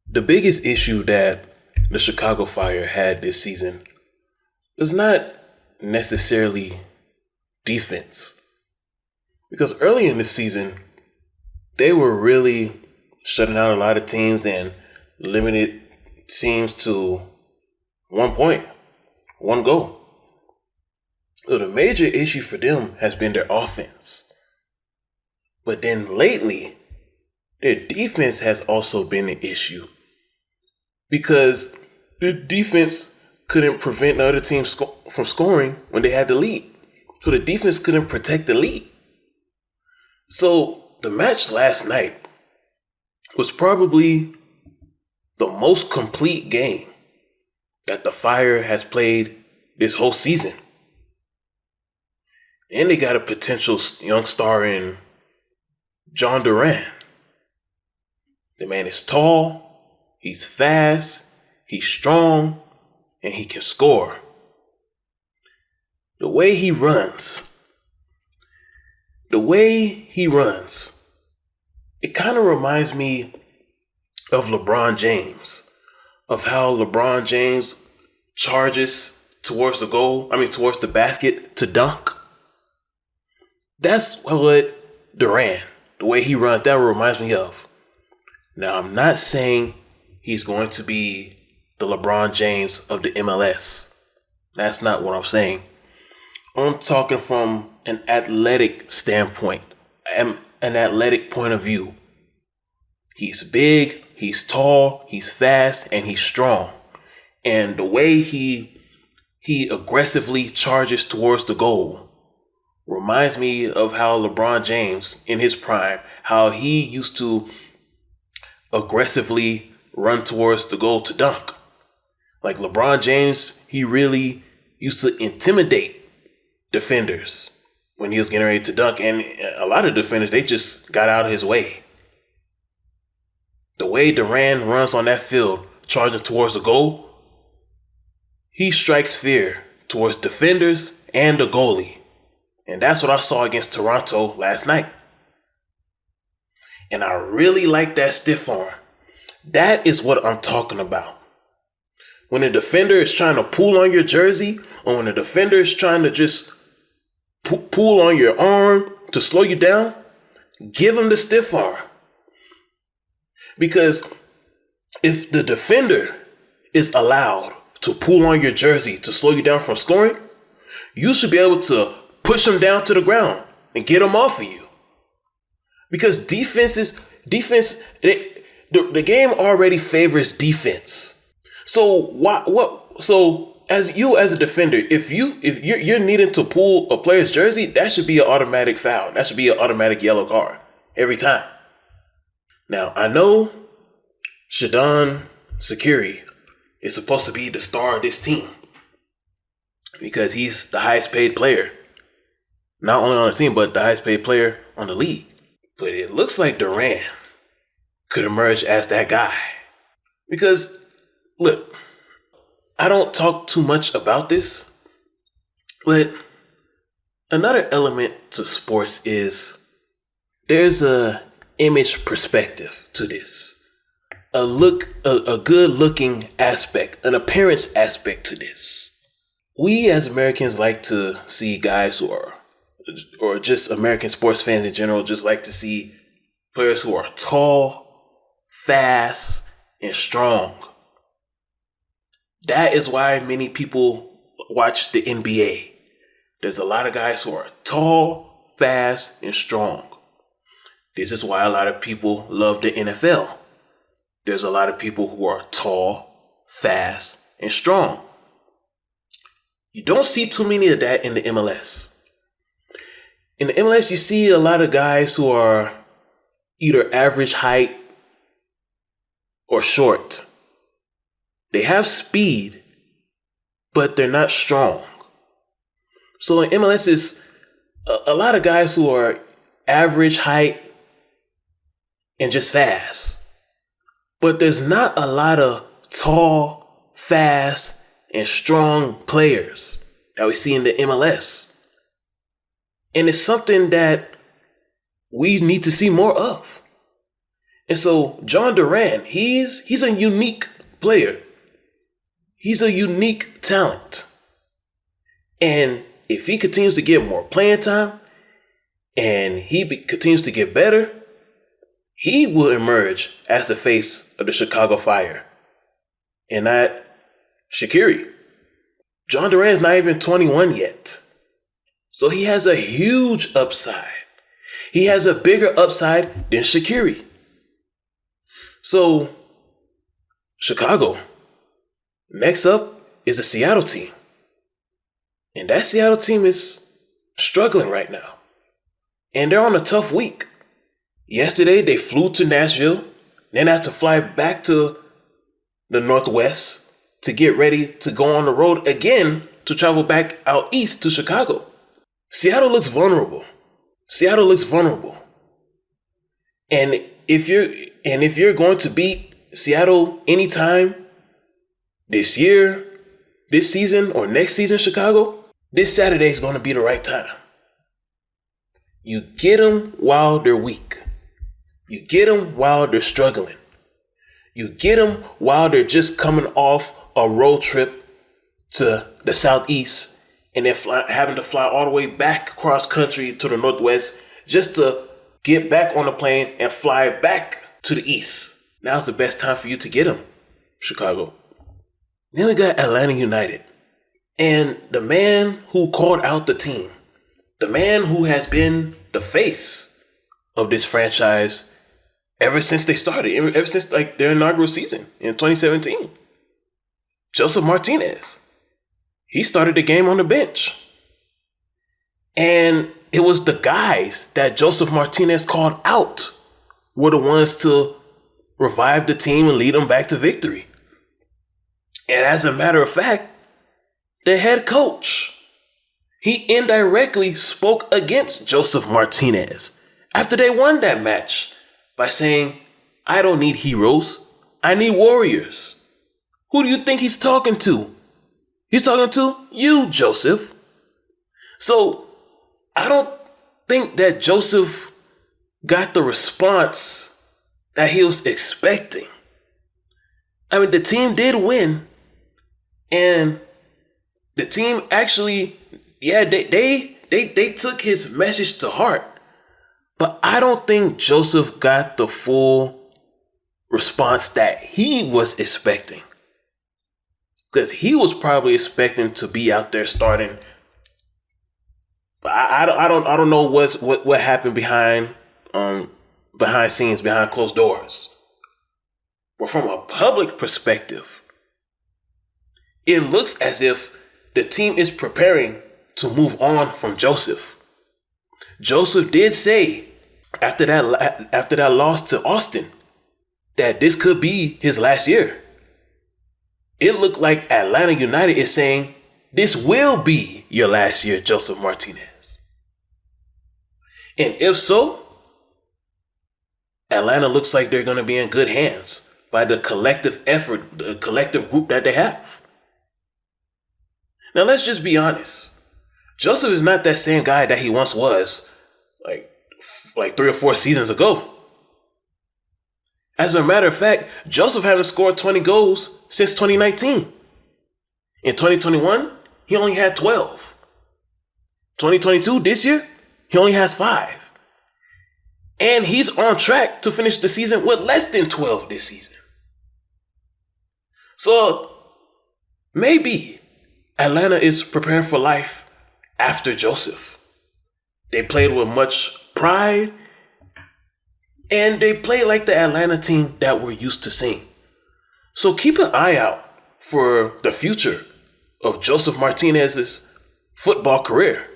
The biggest issue that the Chicago Fire had this season was not necessarily defense. Because early in the season, they were really shutting out a lot of teams and limited teams to 1 point, 1 goal. So the major issue for them has been their offense. But then lately, their defense has also been an issue. Because the defense couldn't prevent the other team from scoring when they had the lead. So the defense couldn't protect the lead. So the match last night was probably the most complete game that the Fire has played this whole season. And they got a potential young star in John Duran. The man is tall, he's fast, he's strong, and he can score. The way he runs, it kind of reminds me of LeBron James, of how LeBron James charges towards the basket to dunk. That's what Durant, the way he runs, that reminds me of. Now, I'm not saying he's going to be the LeBron James of the MLS. That's not what I'm saying. I'm talking from an athletic standpoint, an athletic point of view. He's big, he's tall, he's fast, and he's strong. And the way he aggressively charges towards the goal reminds me of how LeBron James in his prime, how he used to aggressively run towards the goal to dunk. Like LeBron James, he really used to intimidate defenders when he was getting ready to dunk. And a lot of defenders, they just got out of his way. The way Duran runs on that field, charging towards the goal, he strikes fear towards defenders and the goalie. And that's what I saw against Toronto last night. And I really like that stiff arm. That is what I'm talking about. When a defender is trying to pull on your jersey, or when a defender is trying to just pull on your arm to slow you down, give him the stiff arm. Because if the defender is allowed to pull on your jersey to slow you down from scoring, you should be able to push him down to the ground and get him off of you. Because defense, the game already favors defense. So as a defender, if you're needing to pull a player's jersey, that should be an automatic foul. That should be an automatic yellow card every time. Now, I know Xherdan Shaqiri is supposed to be the star of this team because he's the highest paid player, not only on the team, but the highest paid player on the league. But it looks like Durant could emerge as that guy. Because, look, I don't talk too much about this, but another element to sports is there's a image perspective to this. A good looking aspect, an appearance aspect to this. We as Americans like to see guys who are, or just American sports fans in general, just like to see players who are tall, fast, and strong. That is why many people watch the NBA. There's a lot of guys who are tall, fast, and strong. This is why a lot of people love the NFL. There's a lot of people who are tall, fast, and strong. You don't see too many of that in the MLS. In the MLS, you see a lot of guys who are either average height or short. They have speed, but they're not strong. So in MLS, it's a lot of guys who are average height and just fast. But there's not a lot of tall, fast, and strong players that we see in the MLS. And it's something that we need to see more of. And so John Duran, he's a unique player. He's a unique talent. And if he continues to get more playing time and continues to get better, he will emerge as the face of the Chicago Fire. And not Shaqiri. John Duran's not even 21 yet. So he has a huge upside. He has a bigger upside than Shaqiri. So, Chicago. Next up is the Seattle team. And that Seattle team is struggling right now. And they're on a tough week. Yesterday, they flew to Nashville, then had to fly back to the Northwest to get ready to go on the road again to travel back out east to Chicago. Seattle looks vulnerable. And if you're going to beat Seattle anytime this year, this season, or next season, Chicago, this Saturday is going to be the right time. You get them while they're weak. You get them while they're struggling. You get them while they're just coming off a road trip to the Southeast and then having to fly all the way back across country to the Northwest just to get back on the plane and fly back to the East. Now's the best time for you to get them, Chicago. Then we got Atlanta United. And the man who called out the team, the man who has been the face of this franchise ever since they started, ever since like their inaugural season in 2017, Josef Martinez. He started the game on the bench. And it was the guys that Josef Martinez called out were the ones to revive the team and lead them back to victory. And as a matter of fact, the head coach, he indirectly spoke against Josef Martinez after they won that match by saying, I don't need heroes, I need warriors. Who do you think he's talking to? He's talking to you, Josef. So I don't think that Josef got the response that he was expecting. I mean, the team did win. And the team actually, they took his message to heart. But I don't think Josef got the full response that he was expecting. Because he was probably expecting to be out there starting. But I don't know what happened behind scenes, behind closed doors. But from a public perspective, it looks as if the team is preparing to move on from Josef. Josef did say after that loss to Austin that this could be his last year. It looked like Atlanta United is saying this will be your last year, Josef Martinez. And if so, Atlanta looks like they're going to be in good hands by the collective effort, the collective group that they have. Now, let's just be honest. Josef is not that same guy that he once was like 3 or 4 seasons ago. As a matter of fact, Josef hasn't scored 20 goals since 2019. In 2021, he only had 12. 2022, this year, he only has 5. And he's on track to finish the season with less than 12 this season. So, maybe Atlanta is preparing for life after Josef. They played with much pride, and they played like the Atlanta team that we're used to seeing. So keep an eye out for the future of Josef Martinez's football career.